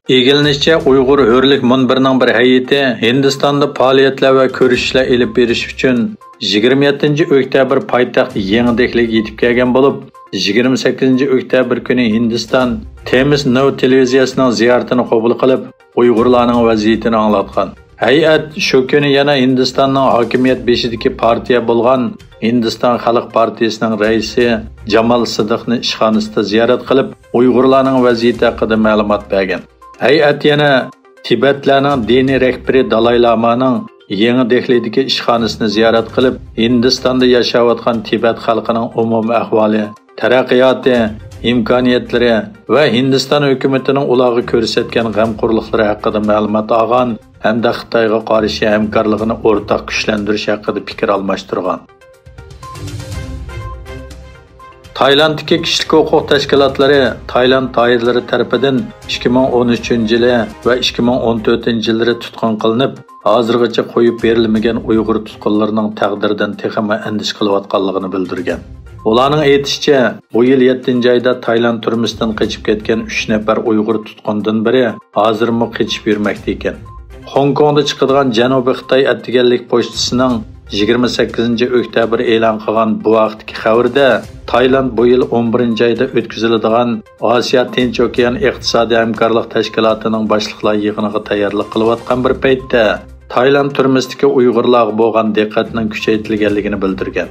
Egilinishçe Uyg'ur hürlik munbirining bir hay'ati Hindistonda faoliyatlar va ko'rishishlar elib berish uchun 27-oktyabr poytaxt Yangidekliga yetib kelgan bo'lib, 28-oktyabr kuni Hindiston Temiz Now televiziyasining ziyoratini qabul qilib, Uyg'urlarning vaziyatini anglatgan. Hay'at shu kuni yana Hindistonning hokimiyat beshidagi partiya bo'lgan Hindiston Xalq partiyasining raisi Jamal Sidiqni ishxonasida ziyorat qilib, Uyg'urlarning vaziyati haqida ma'lumot bergan. Hay'at yana Tibetlarning diniy rahbari Dalay Lamaning Yangi Dehlidagi ishxonasini ziyorat qilib, Hindistonda yashayotgan Tibet xalqining umumiy ahvoli, taraqqiyoti, imkoniyatlari va Hindiston hukumatining ularga ko'rsatgan g'amxo'rliklari haqida ma'lumot olgan hamda Xitoyga qarshi hamkorligini o'rtaq kuchlantirish haqida fikr almashtirgan. Taylanddagi kishilik huquq tashkilotlari Tayland doiralari tomonidan 2013-yili va 2014-yilda tutqun qilinib, hozirgacha qo'yib berilmagan Uyg'ur tutqunlarining taqdiridan texmi andish qilayotganligini bildirgan. Ularning aytishicha, bu yil 7-oyda Tayland turmisidan qochib ketgan 3 nafar Uyg'ur tutqundan biri hozirmi qochib yurmoqda ekan. Hong Kongda chiqadigan Janubiy Xitoy attiganlik pochtasining 28-oktyabr e'lon qilgan bu vaqtdagi xabarda Tayland bu yil 11-oyda o'tkaziladigan Osiyo Tinch okean iqtisodiy hamkorlik tashkilotining boshliqlar yig'iniga tayyorlik qilayotgan bir paytda Tayland turmisidagi Uyg'urlarga bo'lgan diqqatning kuchaytirilganligini bildirgan.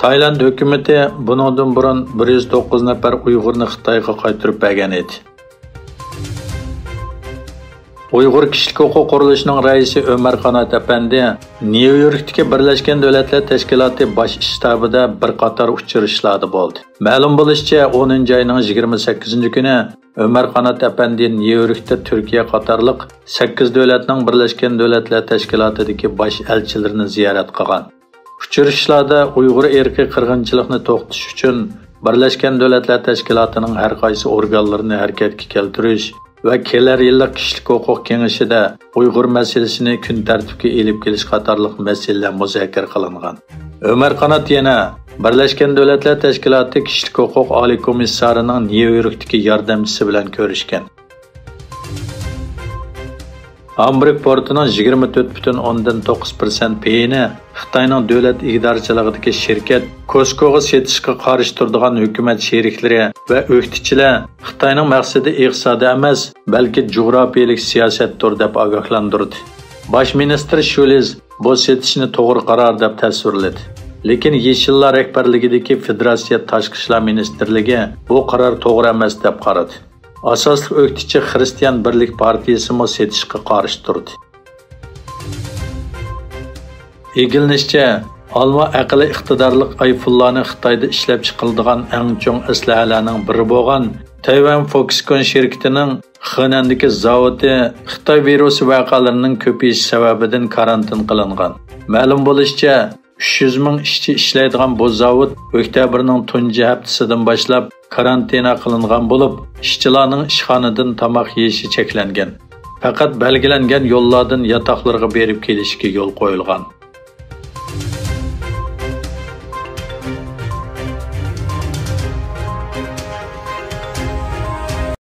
Tayland hukumati bundan burun 109 nafar Uyg'urni Xitoyga qaytarib bergan edi. Uyg'ur kishilik huquq qurilishining raisi Ömer Qanat apandi New Yorkdagi Birlashgan Davlatlar Tashkiloti bosh shtabida bir qator uchrashishlar bo'ldi. Ma'lum bo'lishicha, 10-oyning 28-kuni Ömer Qanat apandi New Yorkda Turkiya qatorliq 8 davlatning Birlashgan Davlatlar Tashkilotidagi bosh elchilarini ziyorat qilgan. Uchrashishlarda Uyg'ur erkiy qirg'inchilikni to'xtatish uchun Birlashgan Davlatlar Tashkilotining har qaysi organlarini harakatga keltirish va kelar yillik kishilik huquq kengashida Uyg'ur masalasini kun tartibga elib kelish qatorliq masalalar muzokara qilingan. Ömer Qanat yana Birlashgan Davlatlar Tashkiloti kishilik huquq oliy komissarining New Yorkdagi yordamchisi bilan ko'rishgan. Hamburg portining 24,9% payini Xitoyning davlat idorachiligi shirkat Costco'ga setishga qarshi turadigan hukumat sheriklari va o'qituvchilar Xitoyning maqsadi iqtisodiy emas, balki jug'rofiyalik siyosatdir deb ogohlantirdi. Bosh ministr Shuliz bu setishni to'g'ri qaror deb tasvirladi. Lekin Yeshillar rahbarligidagi Federatsiya Tashqi ishlar ministrligi bu qaror to'g'ri emas deb qaradi. Asosli o'qituvchi Xristian Birlik partiyasi mo setishga qarshi turdi. Egilinishcha, Alma aqli iqtidorlik iPhone'larni Xitoyda ishlab chiqariladigan eng chong aslahalarning biri bo'lgan Taiwan Foxconn shirkatining Xinandagi zavodi Xitoy virusi vaqalarining ko'payishi sababidan karantin qilingan. Ma'lum bo'lishicha, 300 ming ishchi ishlaydigan bu zavod oktyabrning tunji haftasidan boshlab karantina qilingan bo'lib, ishchilarning ishxonadan tomoq yeyishi cheklangan. Faqat belgilangan yo'llardan yotoqlarga berib kelishiga yo'l qo'yilgan.